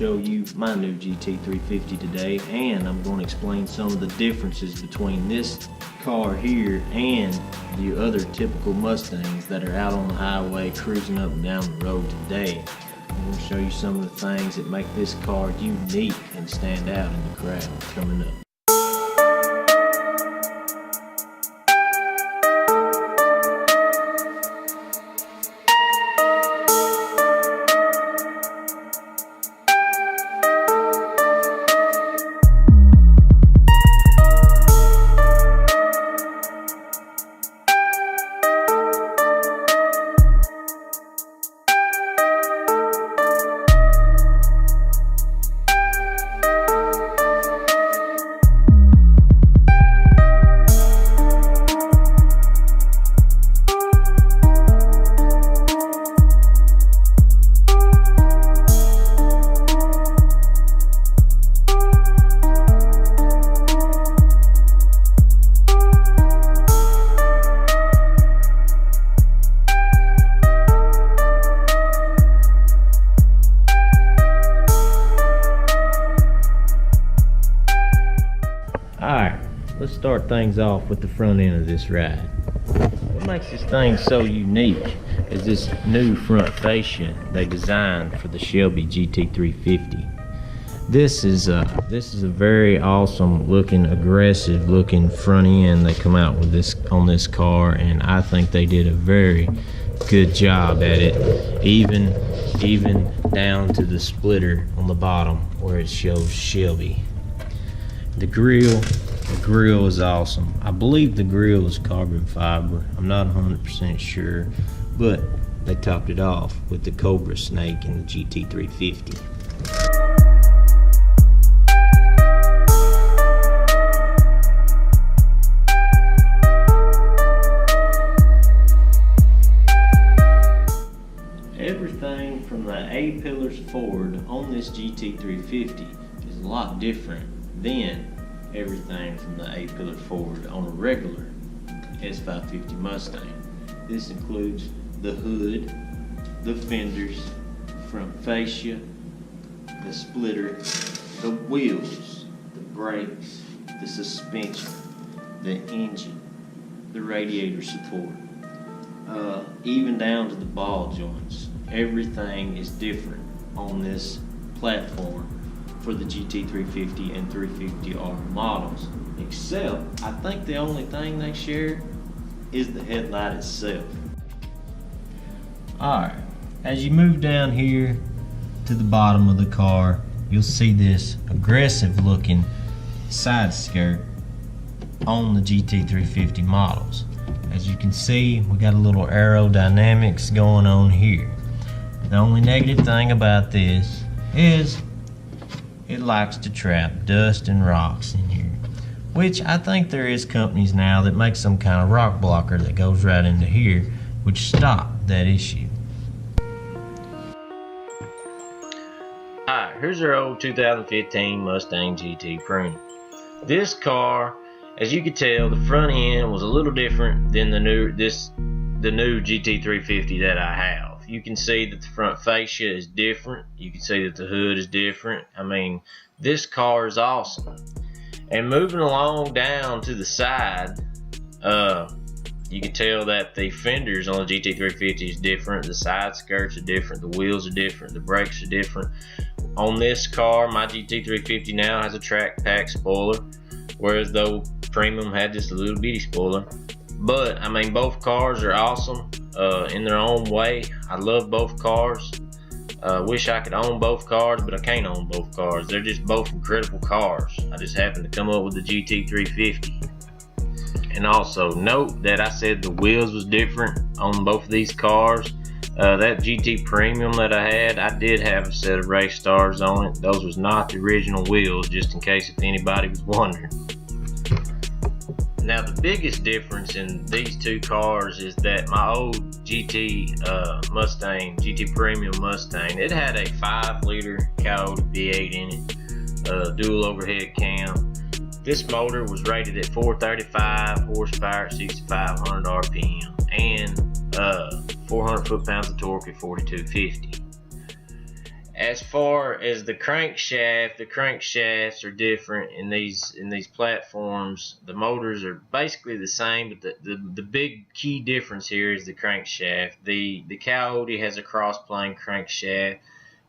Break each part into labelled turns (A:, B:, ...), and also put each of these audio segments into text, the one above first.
A: show you my new GT350 today, and I'm going to explain some of the differences between this car here and the other typical Mustangs that are out on the highway cruising up and down the road today. I'm going to show you some of the things that make this car unique and stand out in the crowd coming up. Alright, let's start things off with the front end of this ride. What makes this thing so unique is this new front fascia they designed for the Shelby GT350. This is a very awesome looking, aggressive looking front end they come out with this on this car, and I think they did a very good job at it, even down to the splitter on the bottom where it shows Shelby. The grill is awesome. I believe the grill is carbon fiber. I'm not 100% sure, but they topped it off with the Cobra snake in the GT350. Everything from the A-pillars forward on this GT350 is a lot different than everything from the A-pillar forward on a regular S550 Mustang. This includes the hood, the fenders, front fascia, the splitter, the wheels, the brakes, the suspension, the engine, the radiator support, even down to the ball joints. Everything is different on this platform for the GT350 and 350R models, except I think the only thing they share is the headlight itself. Alright, as you move down here to the bottom of the car, you'll see this aggressive looking side skirt on the GT350 models. As you can see, we got a little aerodynamics going on here. The only negative thing about this is it likes to trap dust and rocks in here, which I think there is companies now that make some kind of rock blocker that goes right into here, which stop that issue. Alright, here's our old 2015 Mustang GT Premium. This car, as you can tell, the front end was a little different than the new GT350 that I have. You can see that the front fascia is different. You can see that the hood is different. I mean, this car is awesome. And moving along down to the side, you can tell that the fenders on the GT350 is different. The side skirts are different. The wheels are different. The brakes are different. On this car, my GT350 now has a track pack spoiler, whereas the Premium had just a little bitty spoiler. But I mean, both cars are awesome in their own way. I love both cars. Wish I could own both cars, but I can't own both cars. They're just both incredible cars. I just happened to come up with the GT350. And also note that I said the wheels was different on both of these cars. That GT Premium that I had, I did have a set of race stars on it. Those was not the original wheels, just in case if anybody was wondering. Now the biggest difference in these two cars is that my old Mustang, GT Premium Mustang, it had a 5-liter Coyote V8 in it, dual overhead cam. This motor was rated at 435 horsepower at 6,500 RPM and 400 foot-pounds of torque at 4250. As far as the crankshafts are different in these platforms. The motors are basically the same, but the big key difference here is the crankshaft. The Coyote has a cross plane crankshaft,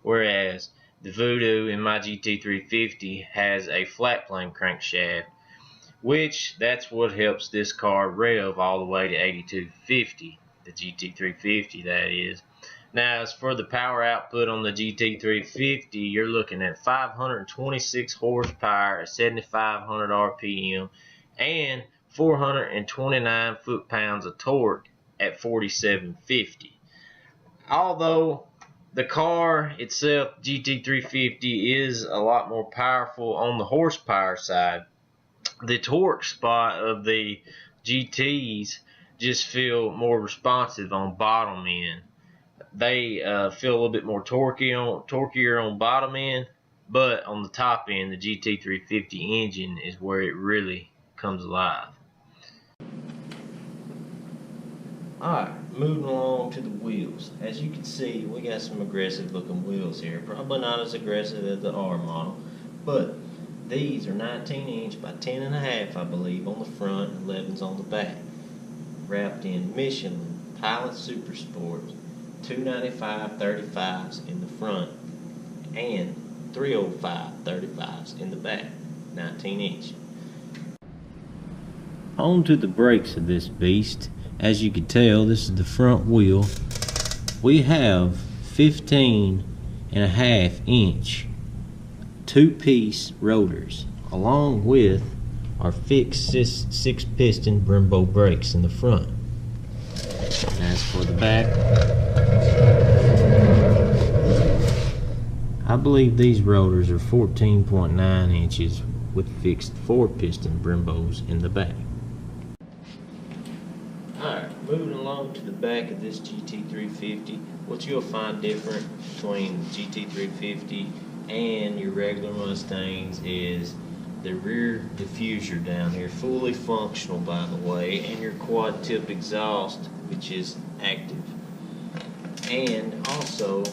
A: whereas the Voodoo in my GT350 has a flat plane crankshaft, which that's what helps this car rev all the way to 8250, the GT350 that is. Now, as for the power output on the GT350, you're looking at 526 horsepower at 7,500 RPM and 429 foot-pounds of torque at 4750. Although the car itself, GT350, is a lot more powerful on the horsepower side, the torque spot of the GTs just feel more responsive on bottom end. They feel a little bit more torquier on bottom end, but on the top end, the GT350 engine is where it really comes alive. Alright, moving along to the wheels. As you can see, we got some aggressive looking wheels here. Probably not as aggressive as the R model, but these are 19 inch by 10.5, I believe, on the front and 11s on the back. Wrapped in Michelin Pilot Super Sports 295 35s in the front and 305 35s in the back, 19 inch. On to the brakes of this beast. As you can tell, this is the front wheel. We have 15.5 inch two-piece rotors along with our fixed 6-piston Brembo brakes in the front. As for the back, I believe these rotors are 14.9 inches with fixed 4-piston Brembos in the back. Alright, moving along to the back of this GT350, what you'll find different between GT350 and your regular Mustangs is the rear diffuser down here, fully functional by the way, and your quad tip exhaust, which is active. And also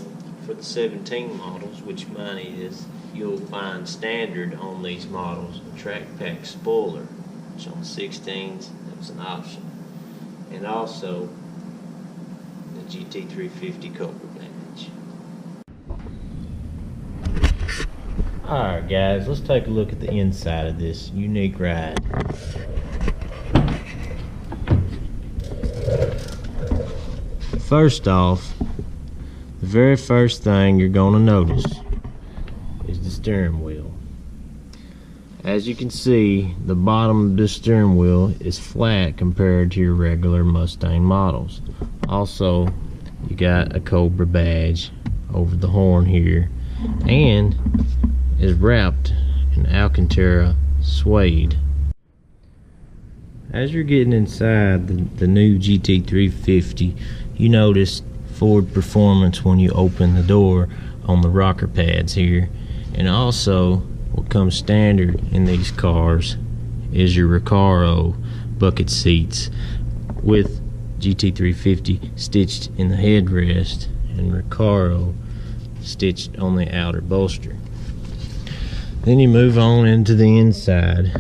A: for the 17 models, which mine is, you'll find standard on these models a track pack spoiler, which on the 16s that was an option, and also the GT350 cover badge. Alright guys, let's take a look at the inside of this unique ride. First off, the very first thing you're going to notice is the steering wheel. As you can see, the bottom of this steering wheel is flat compared to your regular Mustang models. Also, you got a Cobra badge over the horn here, and is wrapped in Alcantara suede. As you're getting inside the new GT350, you notice forward performance when you open the door on the rocker pads here, and also what comes standard in these cars is your Recaro bucket seats with GT350 stitched in the headrest and Recaro stitched on the outer bolster. Then you move on into the inside.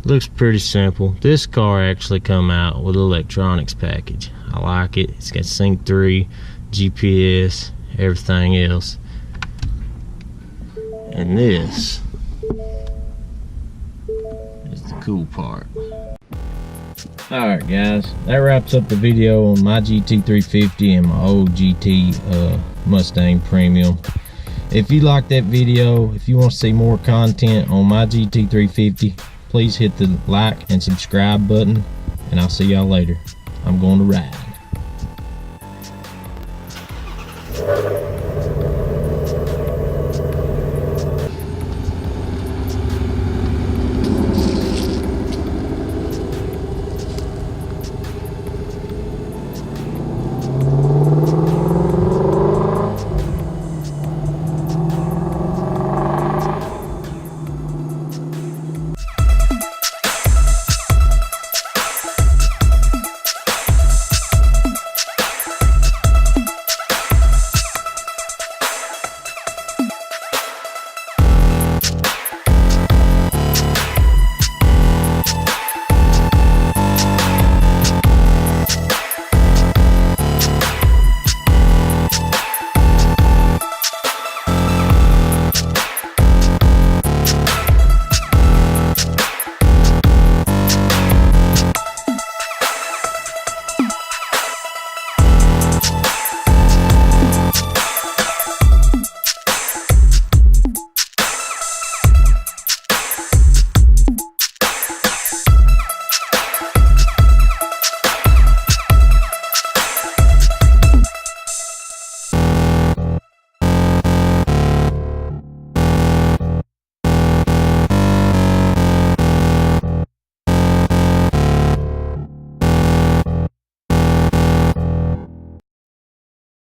A: Looks pretty simple. This car actually come out with an electronics package. I like it. It's got Sync 3, GPS, everything else. And this is the cool part. Alright guys, that wraps up the video on my GT350 and my old GT Mustang Premium. If you like that video, if you want to see more content on my GT350, please hit the like and subscribe button, and I'll see y'all later. I'm going to ride.